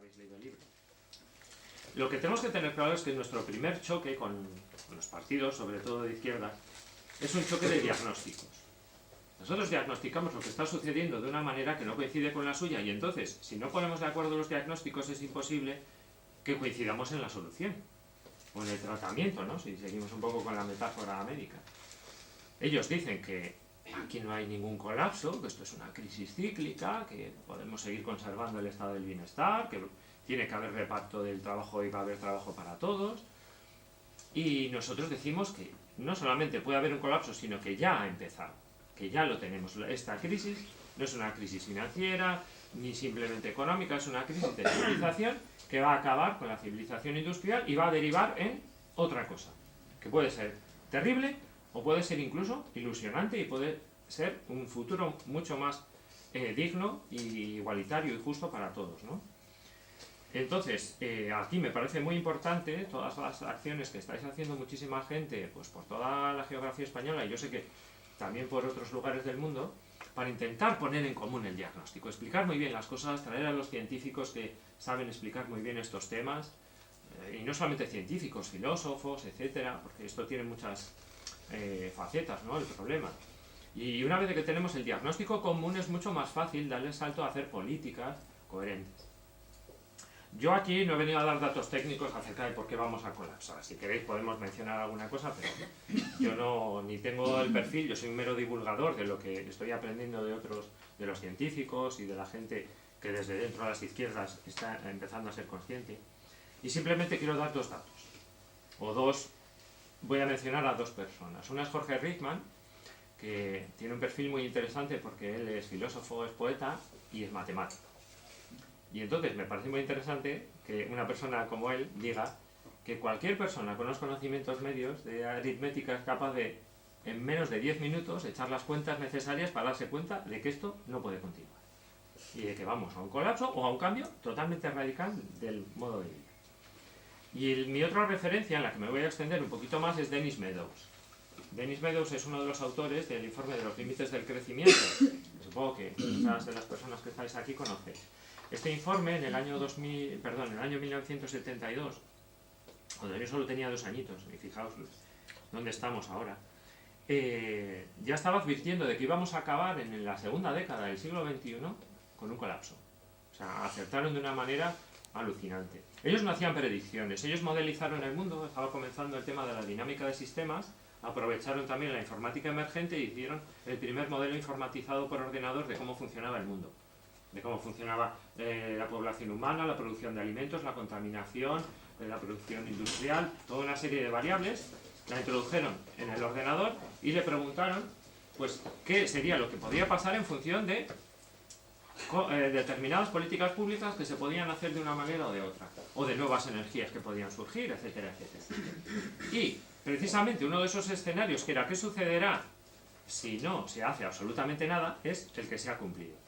habéis leído el libro. Lo que tenemos que tener claro es que nuestro primer choque con los partidos, sobre todo de izquierda, es un choque de diagnósticos. Nosotros diagnosticamos lo que está sucediendo de una manera que no coincide con la suya y entonces, si no ponemos de acuerdo los diagnósticos, es imposible que coincidamos en la solución o en el tratamiento, ¿no? Si seguimos un poco con la metáfora médica. Ellos dicen que aquí no hay ningún colapso, que esto es una crisis cíclica, que podemos seguir conservando el estado del bienestar, que tiene que haber reparto del trabajo y va a haber trabajo para todos. Y nosotros decimos que no solamente puede haber un colapso, sino que ya ha empezado, que ya lo tenemos. Esta crisis no es una crisis financiera, ni simplemente económica, es una crisis de civilización que va a acabar con la civilización industrial y va a derivar en otra cosa, que puede ser terrible o puede ser incluso ilusionante y puede ser un futuro mucho más digno y igualitario y justo para todos, ¿no? Entonces, aquí me parece muy importante todas las acciones que estáis haciendo muchísima gente, pues por toda la geografía española y yo sé que también por otros lugares del mundo, para intentar poner en común el diagnóstico, explicar muy bien las cosas, traer a los científicos que saben explicar muy bien estos temas, y no solamente científicos, filósofos, etcétera, porque esto tiene muchas facetas, ¿no? El problema. Y una vez que tenemos el diagnóstico común es mucho más fácil darle el salto a hacer políticas coherentes. Yo aquí no he venido a dar datos técnicos acerca de por qué vamos a colapsar. Si queréis podemos mencionar alguna cosa, pero yo no ni tengo el perfil, yo soy un mero divulgador de lo que estoy aprendiendo de otros, de los científicos y de la gente que desde dentro de las izquierdas está empezando a ser consciente. Y simplemente quiero dar dos datos, o dos, voy a mencionar a dos personas. Una es Jorge Rickman, que tiene un perfil muy interesante porque él es filósofo, es poeta y es matemático. Y entonces me parece muy interesante que una persona como él diga que cualquier persona con los conocimientos medios de aritmética es capaz de, en menos de 10 minutos, echar las cuentas necesarias para darse cuenta de que esto no puede continuar. Y de que vamos a un colapso o a un cambio totalmente radical del modo de vida. Y mi otra referencia, en la que me voy a extender un poquito más, es Dennis Meadows. Dennis Meadows es uno de los autores del informe de los límites del crecimiento. Supongo que muchas de las personas que estáis aquí conocéis. Este informe en el año 1972, cuando yo solo tenía 2 añitos, y fijaos dónde estamos ahora, ya estaba advirtiendo de que íbamos a acabar en la segunda década del siglo XXI con un colapso. O sea, acertaron de una manera alucinante. Ellos no hacían predicciones, ellos modelizaron el mundo, estaba comenzando el tema de la dinámica de sistemas, aprovecharon también la informática emergente y hicieron el primer modelo informatizado por ordenador de cómo funcionaba el mundo. De cómo funcionaba la población humana, la producción de alimentos, la contaminación, la producción industrial, toda una serie de variables, la introdujeron en el ordenador y le preguntaron pues qué sería lo que podía pasar en función de determinadas políticas públicas que se podían hacer de una manera o de otra, o de nuevas energías que podían surgir, etcétera, etcétera. Y precisamente uno de esos escenarios, que era qué sucederá si no se hace absolutamente nada, es el que se ha cumplido.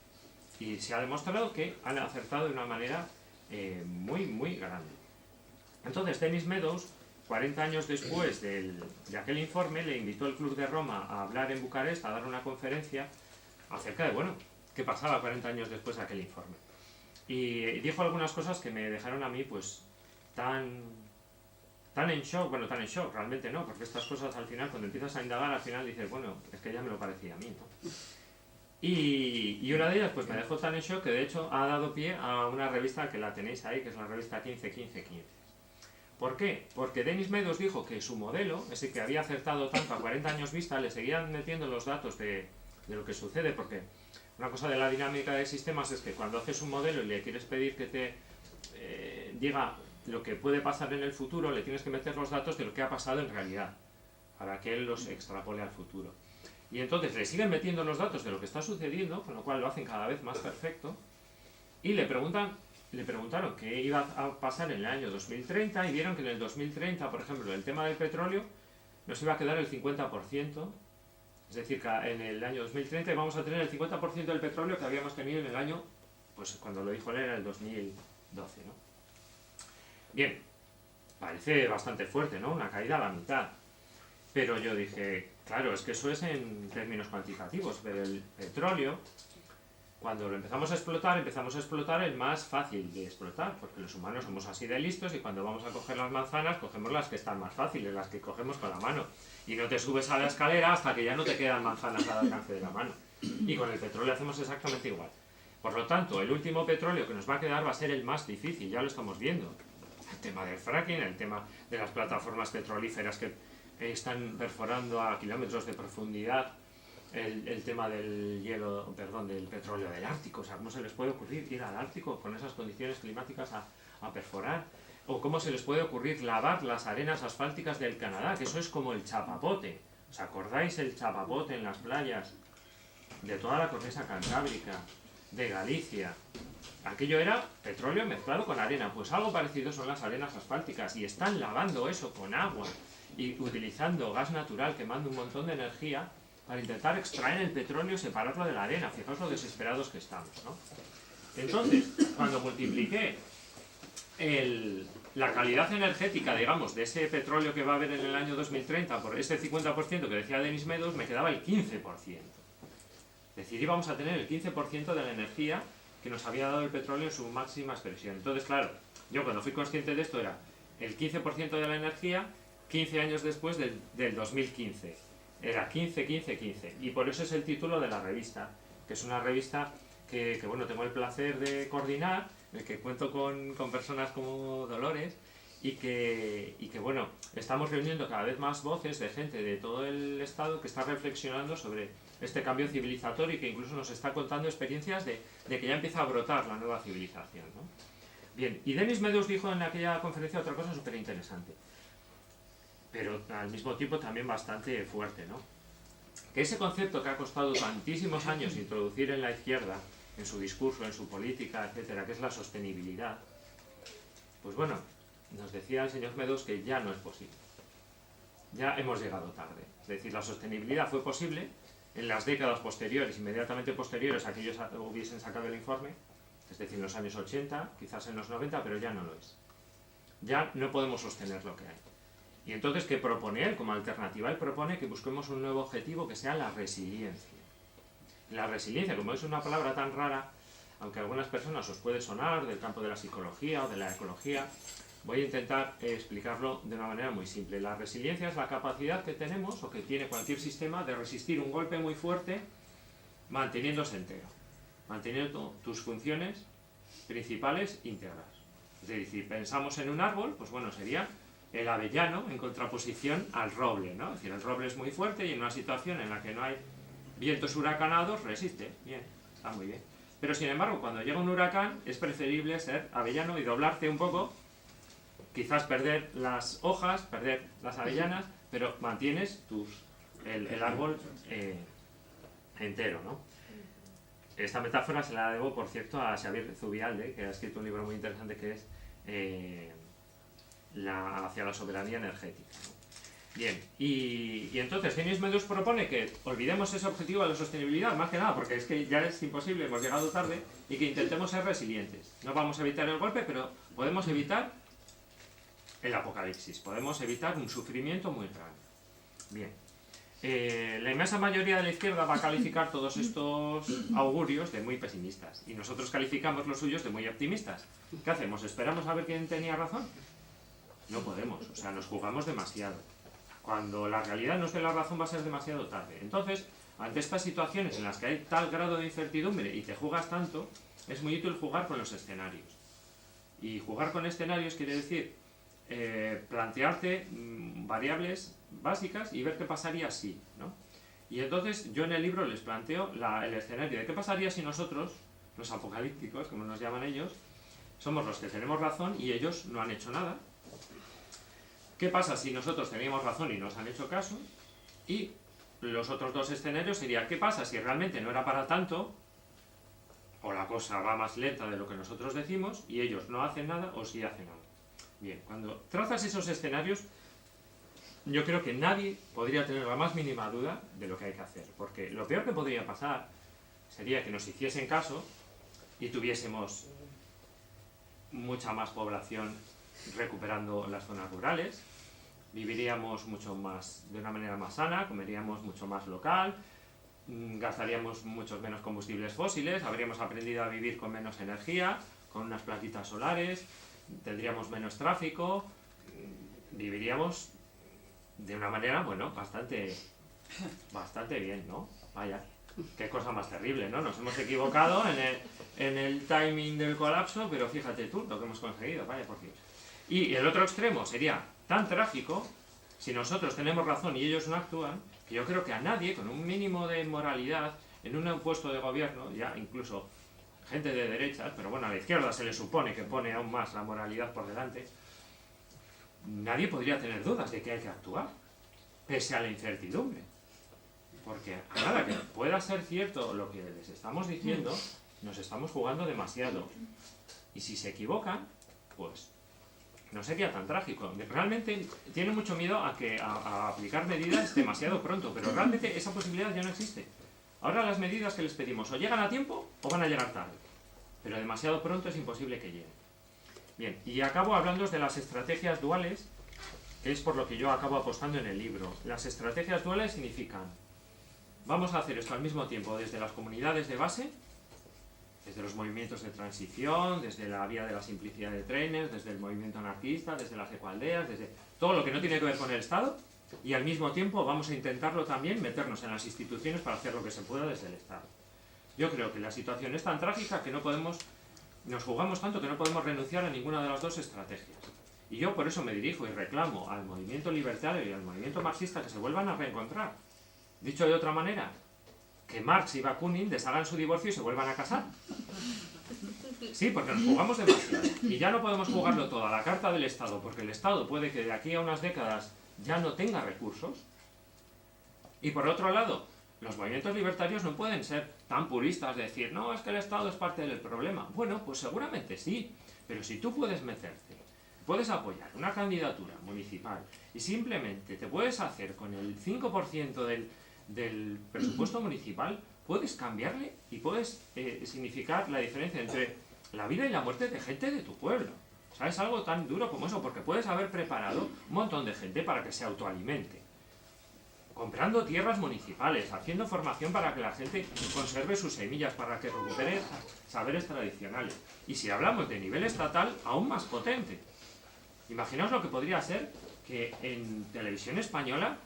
Y se ha demostrado que han acertado de una manera muy, muy grande. Entonces, Dennis Meadows, 40 años después de aquel informe, le invitó el Club de Roma a hablar en Bucarest, a dar una conferencia acerca de, bueno, qué pasaba 40 años después de aquel informe. Y dijo algunas cosas que me dejaron a mí, pues, tan en shock, bueno, tan en shock, realmente no, porque estas cosas al final, cuando empiezas a indagar, al final dices, bueno, es que ya me lo parecía a mí, ¿no? Y una de ellas pues me dejó tan en shock que de hecho ha dado pie a una revista que la tenéis ahí, que es la revista 15-15-15. ¿Por qué? Porque Dennis Meadows dijo que su modelo, ese que había acertado tanto a 40 años vista, le seguían metiendo los datos de lo que sucede, porque una cosa de la dinámica de sistemas es que cuando haces un modelo y le quieres pedir que te diga lo que puede pasar en el futuro, le tienes que meter los datos de lo que ha pasado en realidad, para que él los extrapole al futuro. Y entonces le siguen metiendo los datos de lo que está sucediendo, con lo cual lo hacen cada vez más perfecto, y le preguntaron qué iba a pasar en el año 2030, y vieron que en el 2030, por ejemplo, el tema del petróleo nos iba a quedar el 50%, es decir, que en el año 2030 vamos a tener el 50% del petróleo que habíamos tenido en el año, pues cuando lo dijo él era el 2012, ¿no? Bien, parece bastante fuerte, ¿no? Una caída a la mitad. Pero yo dije, claro, es que eso es en términos cuantitativos, pero el petróleo Cuando lo empezamos a explotar el más fácil de explotar, porque los humanos somos así de listos y cuando vamos a coger las manzanas, cogemos las que están más fáciles, las que cogemos con la mano. Y no te subes a la escalera hasta que ya no te quedan manzanas al alcance de la mano. Y con el petróleo hacemos exactamente igual. Por lo tanto, el último petróleo que nos va a quedar va a ser el más difícil, ya lo estamos viendo. El tema del fracking, el tema de las plataformas petrolíferas que están perforando a kilómetros de profundidad, el tema del hielo, perdón, del petróleo del Ártico. O sea, ¿cómo se les puede ocurrir ir al Ártico con esas condiciones climáticas a perforar? O cómo se les puede ocurrir lavar las arenas asfálticas del Canadá, que eso es como el chapapote. ¿Os acordáis el chapapote en las playas de toda la cornisa cantábrica, de Galicia? Aquello era petróleo mezclado con arena, pues algo parecido son las arenas asfálticas, y están lavando eso con agua y utilizando gas natural, quemando un montón de energía para intentar extraer el petróleo y separarlo de la arena. Fijaos lo desesperados que estamos, ¿no? Entonces, cuando multipliqué la calidad energética, digamos, de ese petróleo que va a haber en el año 2030 por ese 50% que decía Denis Meadows, me quedaba el 15%. Es decir, íbamos a tener el 15% de la energía que nos había dado el petróleo en su máxima expresión. Entonces, claro, yo cuando fui consciente de esto era el 15% de la energía 15 años después del 2015. Era 15, 15, 15. Y por eso es el título de la revista, que es una revista que bueno, tengo el placer de coordinar, en el que cuento con personas como Dolores, y que bueno, estamos reuniendo cada vez más voces de gente de todo el estado que está reflexionando sobre este cambio civilizatorio y que incluso nos está contando experiencias de que ya empieza a brotar la nueva civilización, ¿no? Bien, y Denis Meadows dijo en aquella conferencia otra cosa súper interesante, pero al mismo tiempo también bastante fuerte, ¿no? Que ese concepto que ha costado tantísimos años introducir en la izquierda, en su discurso, en su política, etcétera, que es la sostenibilidad, pues bueno, nos decía el señor Meadows que ya no es posible. Ya hemos llegado tarde. Es decir, la sostenibilidad fue posible en las décadas posteriores, inmediatamente posteriores a que ellos hubiesen sacado el informe, es decir, en los años 80, quizás en los 90, pero ya no lo es. Ya no podemos sostener lo que hay. Y entonces, ¿qué propone él? Como alternativa, él propone que busquemos un nuevo objetivo que sea la resiliencia. La resiliencia, como es una palabra tan rara, aunque a algunas personas os puede sonar del campo de la psicología o de la ecología, voy a intentar explicarlo de una manera muy simple. La resiliencia es la capacidad que tenemos, o que tiene cualquier sistema, de resistir un golpe muy fuerte manteniéndose entero, manteniendo tus funciones principales íntegras. Es decir, pensamos en un árbol, pues bueno, sería el avellano en contraposición al roble, ¿no? Es decir, el roble es muy fuerte y en una situación en la que no hay vientos huracanados resiste, bien, está muy bien. Pero sin embargo, cuando llega un huracán es preferible ser avellano y doblarte un poco, quizás perder las hojas, perder las avellanas, pero mantienes el árbol entero, ¿no? Esta metáfora se la debo, por cierto, a Xavier Zubialde, que ha escrito un libro muy interesante que es hacia la soberanía energética, ¿no? Bien, y entonces Denis Meadows propone que olvidemos ese objetivo de la sostenibilidad, más que nada, porque es que ya es imposible, hemos llegado tarde, y que intentemos ser resilientes. No vamos a evitar el golpe, pero podemos evitar el apocalipsis, podemos evitar un sufrimiento muy grande. Bien, la inmensa mayoría de la izquierda va a calificar todos estos augurios de muy pesimistas, y nosotros calificamos los suyos de muy optimistas. ¿Qué hacemos? ¿Esperamos a ver quién tenía razón? No podemos, o sea, nos jugamos demasiado. Cuando la realidad nos dé la razón va a ser demasiado tarde. Entonces, ante estas situaciones en las que hay tal grado de incertidumbre y te jugas tanto, es muy útil jugar con los escenarios. Y jugar con escenarios quiere decir plantearte variables básicas y ver qué pasaría si, ¿no? Y entonces yo en el libro les planteo el escenario de qué pasaría si nosotros, los apocalípticos, como nos llaman ellos, somos los que tenemos razón y ellos no han hecho nada. ¿Qué pasa si nosotros teníamos razón y nos han hecho caso? Y los otros dos escenarios serían, ¿qué pasa si realmente no era para tanto? O la cosa va más lenta de lo que nosotros decimos y ellos no hacen nada o sí hacen algo. Bien, cuando trazas esos escenarios, yo creo que nadie podría tener la más mínima duda de lo que hay que hacer. Porque lo peor que podría pasar sería que nos hiciesen caso y tuviésemos mucha más población recuperando las zonas rurales, viviríamos mucho más de una manera más sana, comeríamos mucho más local, gastaríamos muchos menos combustibles fósiles, habríamos aprendido a vivir con menos energía, con unas plaquitas solares, tendríamos menos tráfico, viviríamos de una manera, bueno, bastante bien, ¿no? Vaya, qué cosa más terrible, ¿no? Nos hemos equivocado en el timing del colapso, pero fíjate tú lo que hemos conseguido, vaya por Dios. Y el otro extremo sería tan trágico, si nosotros tenemos razón y ellos no actúan, que yo creo que a nadie, con un mínimo de moralidad, en un puesto de gobierno, ya incluso gente de derechas, pero bueno, a la izquierda se le supone que pone aún más la moralidad por delante, nadie podría tener dudas de que hay que actuar, pese a la incertidumbre. Porque a nada que pueda ser cierto lo que les estamos diciendo, nos estamos jugando demasiado. Y si se equivocan, pues no sería tan trágico. Realmente tienen mucho miedo a aplicar medidas demasiado pronto, pero realmente esa posibilidad ya no existe. Ahora las medidas que les pedimos o llegan a tiempo o van a llegar tarde, pero demasiado pronto es imposible que lleguen. Bien, y acabo hablando de las estrategias duales, que es por lo que yo acabo apostando en el libro. Las estrategias duales significan: vamos a hacer esto al mismo tiempo desde las comunidades de base, desde los movimientos de transición, desde la vía de la simplicidad de trenes, desde el movimiento anarquista, desde las ecoaldeas, desde todo lo que no tiene que ver con el Estado, y al mismo tiempo vamos a intentarlo también meternos en las instituciones para hacer lo que se pueda desde el Estado. Yo creo que la situación es tan trágica que nos jugamos tanto que no podemos renunciar a ninguna de las dos estrategias. Y yo por eso me dirijo y reclamo al movimiento libertario y al movimiento marxista que se vuelvan a reencontrar. Dicho de otra manera, que Marx y Bakunin deshagan su divorcio y se vuelvan a casar. Sí, porque nos jugamos demasiado. Y ya no podemos jugarlo todo a la carta del Estado, porque el Estado puede que de aquí a unas décadas ya no tenga recursos. Y por otro lado, los movimientos libertarios no pueden ser tan puristas de decir, no, es que el Estado es parte del problema. Bueno, pues seguramente sí, pero si tú puedes meterte, puedes apoyar una candidatura municipal y simplemente te puedes hacer con el 5% del presupuesto municipal, puedes cambiarle y puedes significar la diferencia entre la vida y la muerte de gente de tu pueblo. O sea, es algo tan duro como eso, porque puedes haber preparado un montón de gente para que se autoalimente, comprando tierras municipales, haciendo formación para que la gente conserve sus semillas, para que recupere saberes tradicionales. Y si hablamos de nivel estatal, aún más potente. Imaginaos lo que podría ser que en televisión española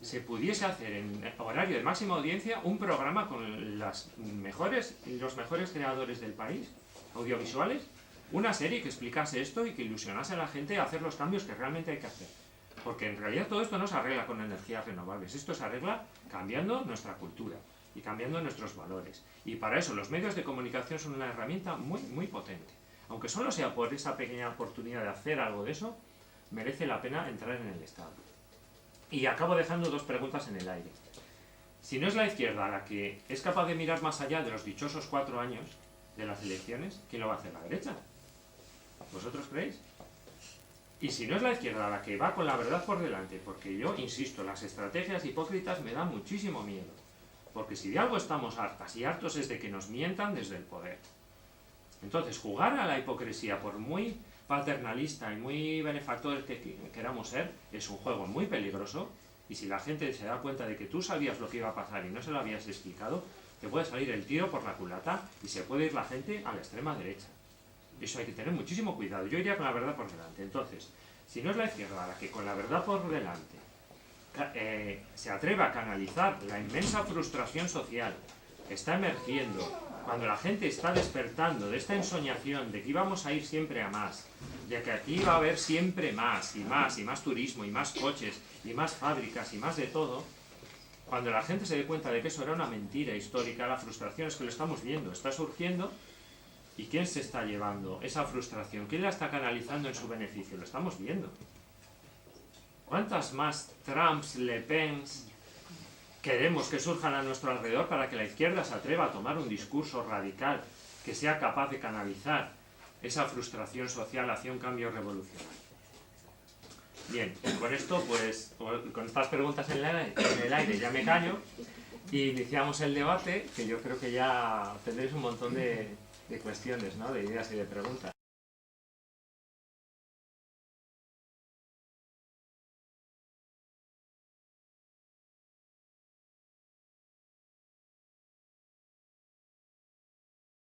se pudiese hacer en horario de máxima audiencia un programa con los mejores creadores del país, audiovisuales, una serie que explicase esto y que ilusionase a la gente a hacer los cambios que realmente hay que hacer. Porque en realidad todo esto no se arregla con energías renovables, esto se arregla cambiando nuestra cultura y cambiando nuestros valores. Y para eso los medios de comunicación son una herramienta muy, muy potente. Aunque solo sea por esa pequeña oportunidad de hacer algo de eso, merece la pena entrar en el Estado. Y acabo dejando dos preguntas en el aire. Si no es la izquierda la que es capaz de mirar más allá de los dichosos 4 años de las elecciones, ¿quién lo va a hacer? ¿La derecha? ¿Vosotros creéis? Y si no es la izquierda la que va con la verdad por delante, porque yo insisto, las estrategias hipócritas me dan muchísimo miedo. Porque si de algo estamos hartas y hartos es de que nos mientan desde el poder. Entonces, jugar a la hipocresía, por muy paternalista y muy benefactor que queramos ser, es un juego muy peligroso, y si la gente se da cuenta de que tú sabías lo que iba a pasar y no se lo habías explicado, te puede salir el tiro por la culata y se puede ir la gente a la extrema derecha. Eso hay que tener muchísimo cuidado. Yo iría con la verdad por delante. Entonces, si no es la izquierda la que con la verdad por delante se atreve a canalizar la inmensa frustración social que está emergiendo, cuando la gente está despertando de esta ensoñación de que íbamos a ir siempre a más, de que aquí iba a haber siempre más y más y más turismo y más coches y más fábricas y más de todo, cuando la gente se dé cuenta de que eso era una mentira histórica, la frustración es que lo estamos viendo, está surgiendo. ¿Y quién se está llevando esa frustración? ¿Quién la está canalizando en su beneficio? Lo estamos viendo. ¿Cuántas más Trumps, Le Pens queremos que surjan a nuestro alrededor para que la izquierda se atreva a tomar un discurso radical que sea capaz de canalizar esa frustración social hacia un cambio revolucionario? Bien, con esto, pues, con estas preguntas en el aire ya me callo y iniciamos el debate, que yo creo que ya tendréis un montón de cuestiones, ¿no? De ideas y de preguntas.